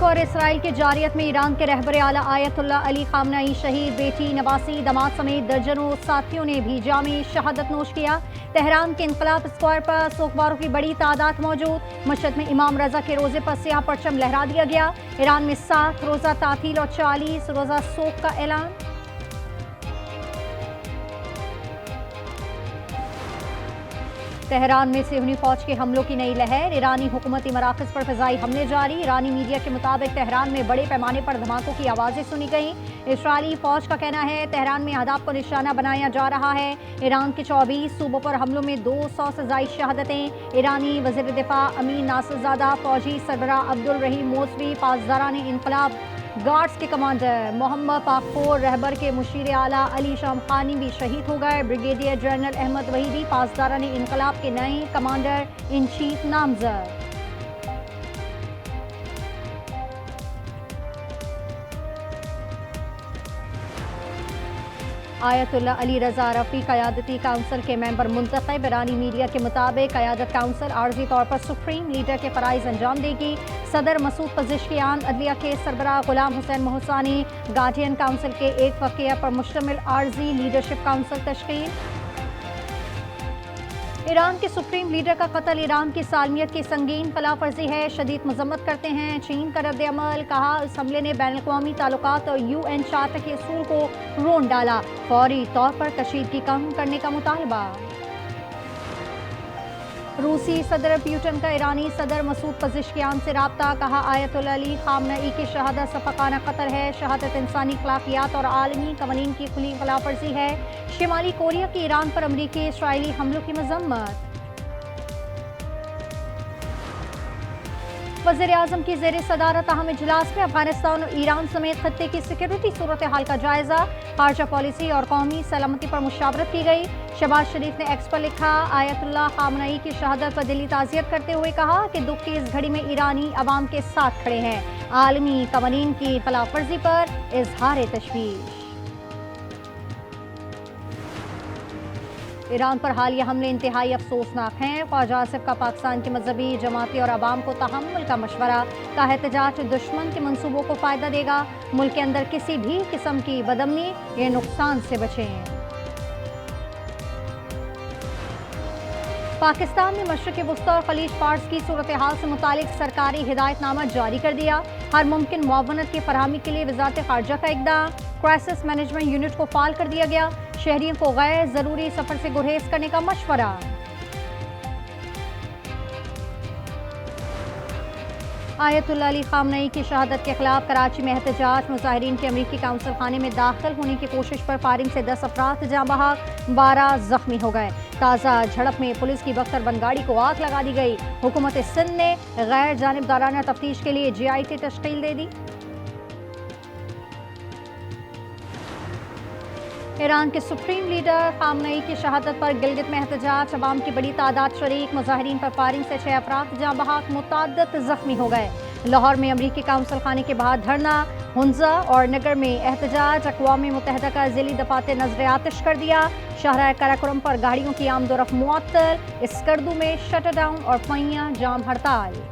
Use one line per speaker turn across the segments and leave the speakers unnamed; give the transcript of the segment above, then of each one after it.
America और Israel के जारियत में ईरान के रहबर आला आयतुल्लाह अली खामनेई शहीद, बेटी नवासी दामाद समेत दर्जनों साथियों ने भी जामी शहादत नोश किया। तेहरान के इनकलाब स्क्वायर पर सोगवारों की बड़ी तादाद मौजूद। मशहद में इमाम रजा के रोजे पर सियाह परचम लहरा दिया गया। ईरान में 7 रोजा तातील और 40 रोजा सोग का ऐलान। तेहरान में सिहनी फौज के हमलों की नई लहर, ईरानी हुकूमती मराकज़ पर फ़िज़ाई हमले जारी। ईरानी मीडिया के मुताबिक तेहरान में बड़े पैमाने पर धमाकों की आवाज़ें सुनी गईं। इसराइली फौज का कहना है तेहरान में अहदाफ को निशाना बनाया जा रहा है। ईरान के 24 सूबों पर हमलों में 200 से ज़ायद शहादतें। ईरानी वज़ीर दिफा अमीन नासरज़ादा, फौजी सरबरा अब्दुल रहीम मौसवी, पासदारान इनकलाब गार्ड्स के कमांडर मोहम्मद पाकफोर, रहबर के मुशीर आला अली शामखानी भी शहीद हो गए। ब्रिगेडियर जनरल अहमद वहीदी पासदारान इनकलाब के नए कमांडर इन चीफ नामजद। आयतुल्लाह अली रजा रफ़ी क़यादती काउंसिल के मेंबर मुंतखब। ईरानी मीडिया के मुताबिक क़यादत काउंसिल आर्जी तौर पर सुप्रीम लीडर के फ़राइज़ अंजाम देगी। सदर मसूद पज़िश्कियान, अदलिया के सरबराह गुलाम हुसैन मोहसानी, गार्डियन काउंसिल के एक फ़क़िया पर मुश्तमिल आर्जी लीडरशिप काउंसिल तश्कील। ईरान के सुप्रीम लीडर का कत्ल ईरान की सालमियत की संगीन खिलाफवर्जी है, शदीद मजम्मत करते हैं चीन का रद्द-ए-अमल। कहा इस हमले ने बैनुल-अक़वामी ताल्लुकात और UN चार्टर के असूल को रोन डाला। फौरी तौर पर कशीदगी कम करने का मुतालबा। रूसी सदर पुतिन का ईरानी सदर मसूद पज़िश्कियान से राब्ता। कहा आयतुल्लाह अली खामनेई की शहादत सफ़ाकाना कत्ल है। शहादत इंसानी अखलाकियात और आलमी क़वानीन की खुली खिलाफवर्जी है। शिमाली कोरिया की ईरान पर अमरीकी इसराइली हमलों की मजम्मत। वज़ीर आज़म की ज़ेर सदारत अहम इजलास में अफगानिस्तान और ईरान समेत खत्ते की सिक्योरिटी सूरत हाल का जायजा। खारजा पॉलिसी और कौमी सलामती पर मुशावरत की गई। शहबाज शरीफ ने एक्स पर लिखा, आयतुल्लाह खामनेई की शहादत पर दिली ताज़ियत करते हुए कहा कि दुख की इस घड़ी में ईरानी अवाम के साथ खड़े हैं। आलमी क़वानीन की खिलाफवर्जी पर इजहार तशवीश। ईरान पर हालिया हमले इंतहाई अफसोसनाक हैं। ख्वाजा आसिफ का पाकिस्तान की मजहबी जमाती और आवाम को तहम्मुल का मशवरा। का एहतजाज दुश्मन के मंसूबों को फ़ायदा देगा। मुल्क के अंदर किसी भी किस्म की बदअमनी या नुकसान से बचें। पाकिस्तान ने मशरिक़ वुस्ता और खलीज फार्स की सूरत हाल से मुतालिक सरकारी हिदायतनामा जारी कर दिया। हर मुमकिन मुआवनत की फरहमी के लिए वज़ारत ख़ारजा का इक़दाम। क्राइसिस मैनेजमेंट यूनिट को फ़ाल कर दिया गया। शहरियों को गैर ज़रूरी सफ़र से गुरेज करने का मशवरा। आयतुल्लाह अली खामनेई की शहादत के खिलाफ कराची में एहतजाज। मुजाहिरीन के अमरीकी काउंसिल खाने में दाखिल होने की कोशिश पर फायरिंग से 10 अफराद जाँ बहक, 12 जख्मी हो गए। ताज़ा झड़प में पुलिस की बख्तरबंद गाड़ी को आग लगा दी गई। हुकूमत सिंध ने गैर जानिबदाराना तफ्तीश के लिए GIT तश्कील दे दी। ईरान के सुप्रीम लीडर खामनेई की शहादत पर गिलगित में एहतजाज। अवाम की बड़ी तादाद शरीक। मुजाहिरीन पर फायरिंग से 6 अफराद जाँ बहक, मुतअद्दिद जख्मी हो गए। लाहौर में अमरीकी काउंसिल खाने के बाहर धरना। हुंजा और नगर में एहतजाज। अक़वाम मुत्तहिदा का ज़िली दफातर नजर आतिश कर दिया। शाहराह कराकोरम पर गाड़ियों की आमदोरफ्त मुअत्तल। स्कर्दू में शटरडाउन और पैया जाम हड़ताल।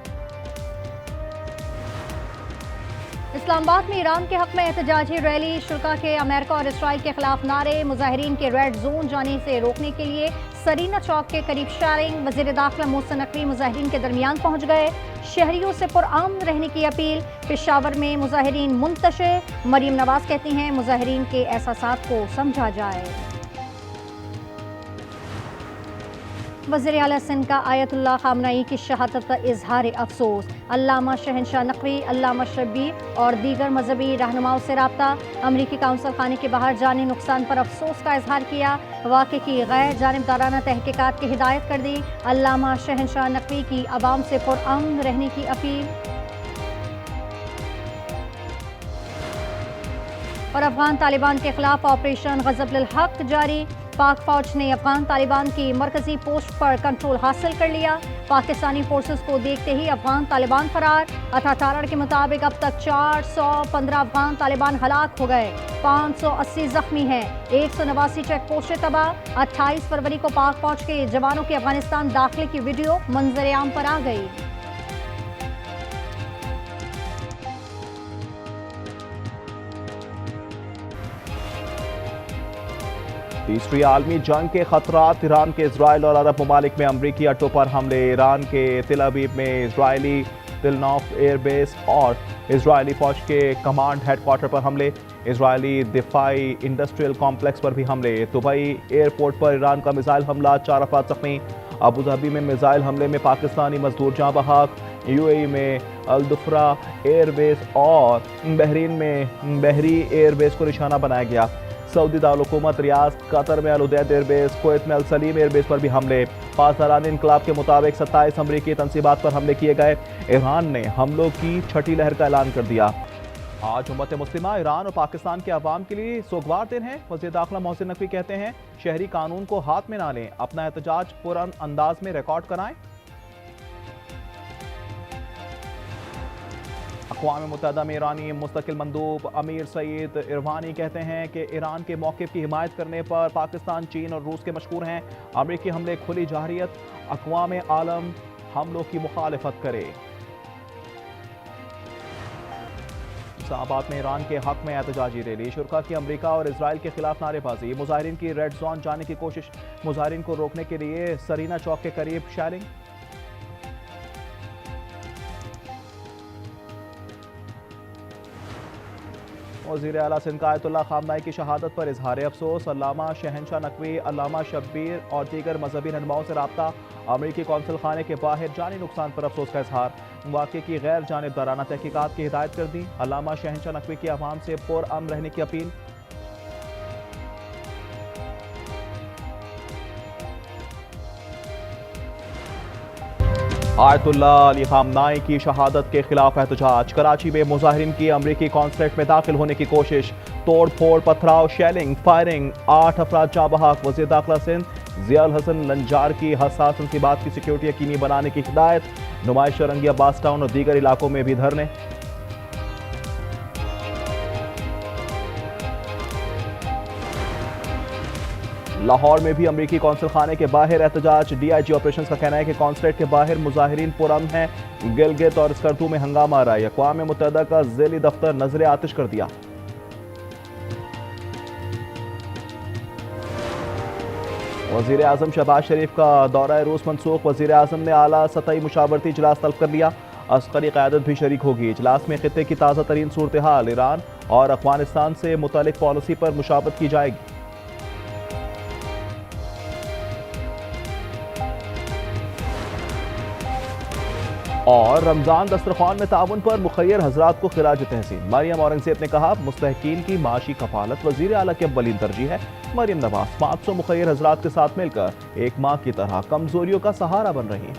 इस्लामाबाद में ईरान के हक में एहतजाजी रैली। शुरा के अमेरिका और इसराइल के खिलाफ नारे। मुजाहिरीन के रेड जोन जाने से रोकने के लिए सरीना चौक के करीब शायरिंग। वज़ीर दाखिला मोहसिन नकवी मुजाहिरीन के दरमियान पहुंच गए। शहरियों से पुरअमन रहने की अपील। पेशावर में मुजाहिरीन मुंतशिर। मरीम नवाज कहती हैं मुजाहिरीन के एहसासात को समझा जाए। वज़ीर आला सिंध का आयतुल्लाह खामनेई की शहादत पर इजहार अफसोस। अल्लामा शहनशाह नकवी, अल्लामा शब्बीर और दीगर मजहबी रहनुमाओं से राब्ता। अमरीकी काउंसिल खाने के बाहर जानी नुकसान पर अफसोस का इजहार किया। वाक़े की गैर जानिबदाराना तहकीकात की हिदायत कर दी। अल्लामा शहनशाह नकवी की अवाम से पुरअमन रहने की अपील। और अफगान तालिबान के खिलाफ ऑपरेशन ग़ज़ब-उल हक़ जारी। पाक फौज ने अफगान तालिबान की मरकजी पोस्ट पर कंट्रोल हासिल कर लिया। पाकिस्तानी फोर्सेस को देखते ही अफगान तालिबान फरार। अता के मुताबिक अब तक 415 अफगान तालिबान हलाक हो गए। 580 जख्मी हैं। 189 चेक पोस्टें तबाह। 28 फरवरी को पाक फौज के जवानों के अफगानिस्तान दाखिले की वीडियो मंजर आम पर आ गई।
तीसरी आलमी जंग के खतरात, ईरान के इसराइल और अरब ममालिक में अमरीकी अड्डों पर हमले। ईरान के तिल अवीव में इसराइली तिलनॉफ एयरबेस और इसराइली फौज के कमांड हेडक्वार्टर पर हमले। इसराइली दिफाई इंडस्ट्रियल कॉम्प्लेक्स पर भी हमले। दुबई एयरपोर्ट पर ईरान का मिसाइल हमला, 4 अफराद जख्मी। अबू धाबी में मिसाइल हमले में पाकिस्तानी मजदूर जाँ बहक। यूएई में अल-दुफ्रा एयरबेस और बहरीन में बहरी एयरबेस को निशाना बनाया गया। सऊदी दारुल-हुकूमत रियाद, कतर में अल-उदैद एयरबेस, कुवैत में अल-सलीम एयरबेस पर भी हमले। पासदारान इनकलाब के मुताबिक 27 अमरीकी तनसीबात पर हमले किए गए। ईरान ने हमलों की छठी लहर का ऐलान कर दिया। आज उम्मत मुस्लिमा ईरान और पाकिस्तान के अवाम के लिए सोगवार दिन है। वज़ीर दाखिला मोहसिन नकवी कहते हैं, शहरी कानून को हाथ में ना लें, अपना एहतजाज पुरअमन अंदाज में रिकॉर्ड कराएं। अक़वाम मुत्तहिदा में ईरानी मुस्तकिल मंदूब अमीर सईद इरवानी कहते हैं कि ईरान के मौक़िफ़ की हिमायत करने पर पाकिस्तान, चीन और रूस के मशहूर हैं। अमरीकी हमले खुली जाहिरियत, अक़वाम आलम हमलों की मुखालिफत करे। इस्लामाबाद में ईरान के हक में एहतजाजी रैली, शुरा की अमरीका और इसराइल के खिलाफ नारेबाजी। मुजाहिरीन की रेड जोन जाने की कोशिश, मुजाहिरीन को रोकने के लिए सरीना चौक के करीब शेलिंग। वज़ीर आला सिंध का आयतुल्लाह खामनाई की शहादत पर इजहार अफसोस। अल्लामा शहनशाह नकवी, अल्लामा शब्बीर और दीगर मजहबी रहनुमाओं से रब्ता। अमरीकी कौंसल खाने के बाहर जानी नुकसान पर अफसोस का इजहार। वाक़े की गैर जानिबदाराना तहकीकात की हिदायत कर दी। अल्लामा शहनशाह नकवी की अवाम से पुरअमन रहने की अपील। आयतुल्लाह अली खामनाई की शहादत के खिलाफ एहतजाज। कराची में मुजाहिरीन की अमरीकी कॉन्सुलेट में दाखिल होने की कोशिश, तोड़ फोड़, पथराव, शेलिंग, फायरिंग, 8 अफराद जाँ बहक। वज़ीर दाखिला सिंध ज़ियाउल हसन लंजार की हसास तनसीबात की सिक्योरिटी यकीनी बनाने की हिदायत। नुमाइश रंगी अब्बास टाउन और दीगर इलाकों में भी धरने। लाहौर में भी अमरीकी कौंसल खाने के बाहर एहतजाज। डीआईजी ऑपरेशंस का कहना है कि कौंसलेट के बाहर मुजाहिरीन पुरअमन हैं। गिलगित और स्कर्दू में हंगामा आ रहा है। अक़वाम मुत्तहिदा का ज़ेली दफ्तर नजर आतिश कर दिया। वज़ीर आज़म शहबाज शरीफ का दौरा रूस मनसूख। वज़ीर आज़म ने आला सतही मुशावरती इजलास तलब कर लिया। अस्करी क़यादत भी शरीक होगी। इजलास में खित्ते की ताज़ा तरीन सूरत हाल, ईरान और अफगानिस्तान से मुतालिक पॉलिसी पर मुशावरत की जाएगी। और रमज़ान दस्तरखान में ताउन पर मुखय्यर हजरात को खिराज तहसीन। मरियम औरंगज़ेब ने कहा, मुस्तहकीन की माशी कफालत वज़ीर आला की अव्वलीन तरजीह है। मरियम नवाज 500 मुखय्यर हजरात के साथ मिलकर एक माँ की तरह कमजोरियों का सहारा बन रही हैं।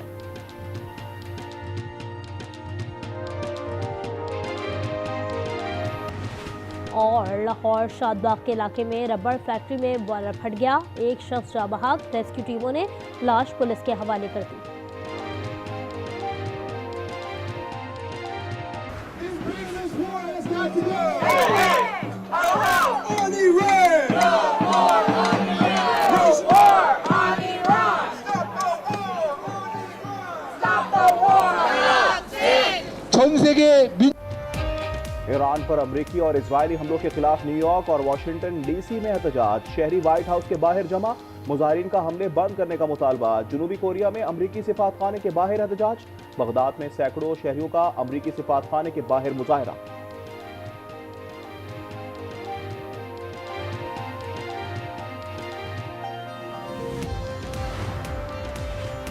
और लाहौर शादबाग के इलाके में रबड़ फैक्ट्री में बॉयलर फट गया, एक शख्स जाँ बहक। रेस्क्यू टीमों ने लाश पुलिस के हवाले कर दी।
ईरान पर अमरीकी और इजरायली हमलों के खिलाफ न्यूयॉर्क और वाशिंगटन डीसी में एहतजाज। शहरी व्हाइट हाउस के बाहर जमा, मुजाहिरीन का हमले बंद करने का मुतालबा। जनूबी कोरिया में अमरीकी सिफात खाने के बाहर एहतजाज। बगदाद में सैकड़ों शहरियों का अमरीकी सिफात खाने के बाहर मुजाहरा।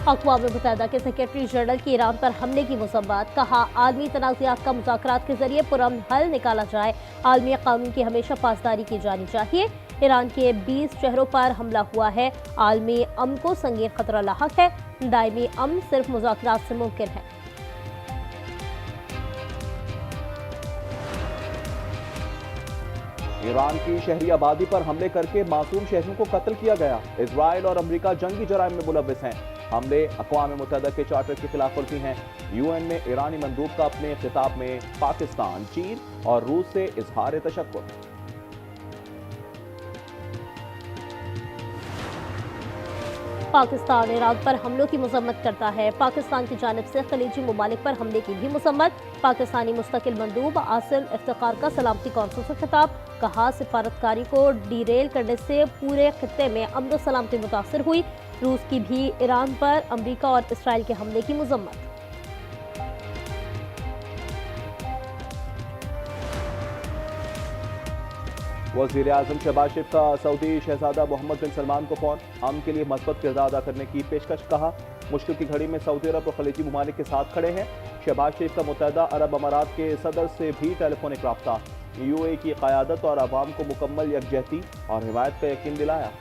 अक़वाम मुत्तहिदा के सेक्रेटरी जनरल की ईरान पर हमले की मज़म्मत। कहा, आलमी तनाज़ात का मुज़ाकरात के जरिए पुरअमन हल निकाला जाए। आलमी कानून की हमेशा पासदारी की जानी चाहिए। ईरान के 20 शहरों पर हमला हुआ है। आलमी अमन को संगीन खतरा लाहक है। दायमी अमन सिर्फ मुज़ाकरात से मुमकिन है।
ईरान की शहरी आबादी पर हमले करके मासूम शहरियों को कत्ल किया गया। इजराइल और अमरीका जंगी जराइम में मुलव्विस हैं। हमले अक़वाम मुत्तहिदा के चार्टर की खिलाफ वर्जी हैं। यूएन में ईरानी मंदूब का अपने खिताब में पाकिस्तान, चीन और रूस से इजहार तशक्कुर।
पाकिस्तान ईरान पर हमलों की मजम्मत करता है। पाकिस्तान की जानिब से खलीजी ममालिक पर हमले की भी मजम्मत। पाकिस्तानी मुस्तकिल मंदूब आसिम इफ्तिखार का सलामती कौंसिल से खिताब। कहा सिफारतकारी को डीरेल करने से पूरे खित्ते में अमन व सलामती मुतासर हुई। रूस की भी ईरान पर अमरीका और इसराइल के हमले की मजम्मत।
वज़ीर आज़म शहबाज शरीफ का सऊदी शहजादा मोहम्मद बिन सलमान को फ़ोन, अमन के लिए मस्बत किरदार अदा करने की पेशकश। कहा मुश्किल की घड़ी में सऊदी अरब और खलीजी ममालिक के साथ खड़े हैं। शहबाज शरीफ का मुत्तहदा अरब अमारात के सदर से भी टेलीफोनिक रब्ता। UAE की क़यादत और अवाम को मुकम्मल यकजहती और हिमायत का यकीन दिलाया।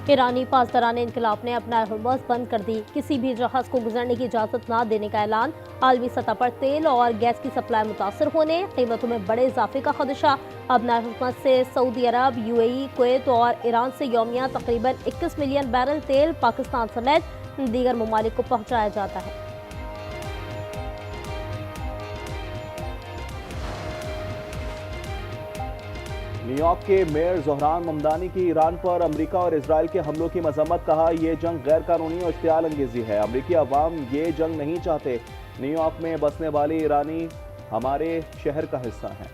ईरानी पासदारान इनकलाब ने अपना हरमुज़ बंद कर दी। किसी भी जहाज को गुजरने की इजाज़त न देने का ऐलान। आलमी सतह पर तेल और गैस की सप्लाई मुतासर होने, कीमतों में बड़े इजाफे का खदशा। अब हुकूमत से सऊदी अरब, UAE, कुवैत और ईरान से यौमिया तकरीबन 21 मिलियन बैरल तेल पाकिस्तान समेत दीगर ममालिक को पहुँचाया जाता है।
न्यूयॉर्क के मेयर ज़ोहरान ममदानी की ईरान पर अमेरिका और इसराइल के हमलों की मजम्मत। कहा यह जंग गैर कानूनी और इश्तियाल अंगेजी है। अमेरिकी अवाम ये जंग नहीं चाहते। न्यूयॉर्क में बसने वाले ईरानी हमारे शहर का हिस्सा हैं।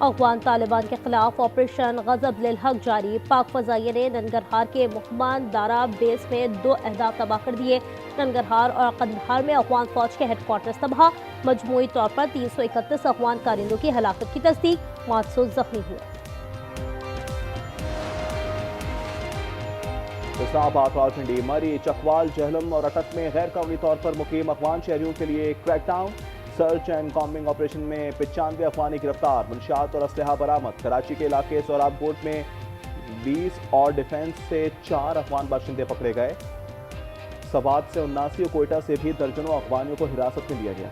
अफगान तालिबान के खिलाफ ऑपरेशन गजब लिल हक जारी। पाक फजाइये ने ननगरहार के मोहम्मद दारा बेस में 2 अहदाफ तबाह कर दिए। ननगरहार और कंदहार में अफगान फौज के हेडक्वार्टर्स तबाह। मजमूई तौर पर 331 अफगान कारिंदों की हलाकत की तस्दीक, 500 जख्मी हुए।
इस्लामाबाद, रावलपिंडी, मरी, चकवाल, जहलम और अटक में गैर कानूनी तौर पर मुकीम अफगान शहरियों के लिए crackdown. Search and combing operation में 95 अफगानी गिरफ्तार। मुनशियात और असलहा बरामद। कराची के इलाके सोराब कोट में 20 और डिफेंस से 4 अफगान बाशिंदे पकड़े गए। सवात से 79 और कोयटा से भी दर्जनों अफगानियों को हिरासत में लिया गया।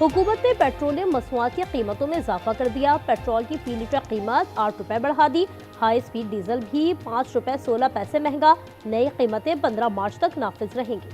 हुकूमत ने पेट्रोलियम मसनूआत की कीमतों में इजाफा कर दिया। पेट्रोल की फी लीटर कीमत 8 रुपए बढ़ा दी। हाई स्पीड डीजल भी 5 रुपए 16 पैसे महंगा। नई कीमतें 15 मार्च तक नाफिज रहेंगी।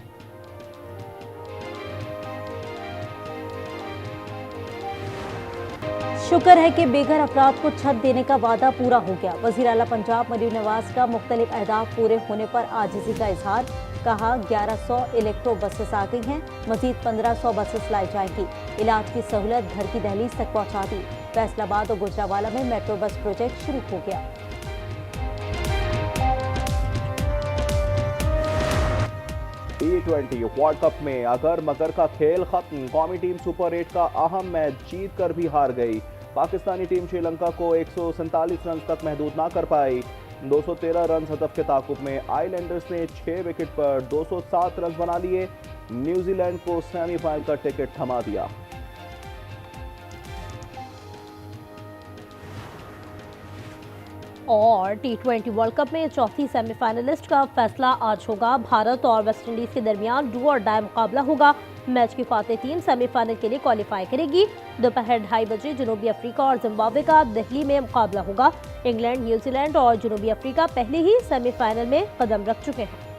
शुक्र है कि बेघर अफराद को छत देने का वादा पूरा हो गया। वज़ीर आला पंजाब मरीम नवाज का मुख्तलिफ अहदाफ पूरे होने पर आजिज़ी का इजहार। कहा 1100 इलेक्ट्रो बसेस आ गई हैं, मजीद 1500 बसेस लाई जाएंगी। इलाज की सहूलत घर की दहलीज तक पहुँचा दी। फैसलाबाद और गुजरावाला में मेट्रो बस प्रोजेक्ट शुरू हो गया।
T20 वर्ल्ड कप में अगर मगर का खेल खत्म। कौमी टीम सुपर 8 का अहम मैच जीत कर भी हार गई। पाकिस्तानी टीम श्रीलंका को 147 रन तक महदूद ना कर पाई। 213 रन हदफ के ताकुब में आइलैंडर्स ने 6 विकेट पर 207 रन बना लिए। न्यूजीलैंड को सेमीफाइनल का टिकट थमा दिया।
और T20 वर्ल्ड कप में चौथी सेमीफाइनलिस्ट का फैसला आज होगा। भारत और वेस्टइंडीज के दरमियान डू और डाई मुकाबला होगा। मैच की फातेह टीम सेमीफाइनल के लिए क्वालिफाई करेगी। दोपहर 2:30 बजे जनूबी अफ्रीका और जिम्बाब्वे का दिल्ली में मुकाबला होगा। इंग्लैंड, न्यूजीलैंड और जनूबी अफ्रीका पहले ही सेमीफाइनल में कदम रख चुके हैं।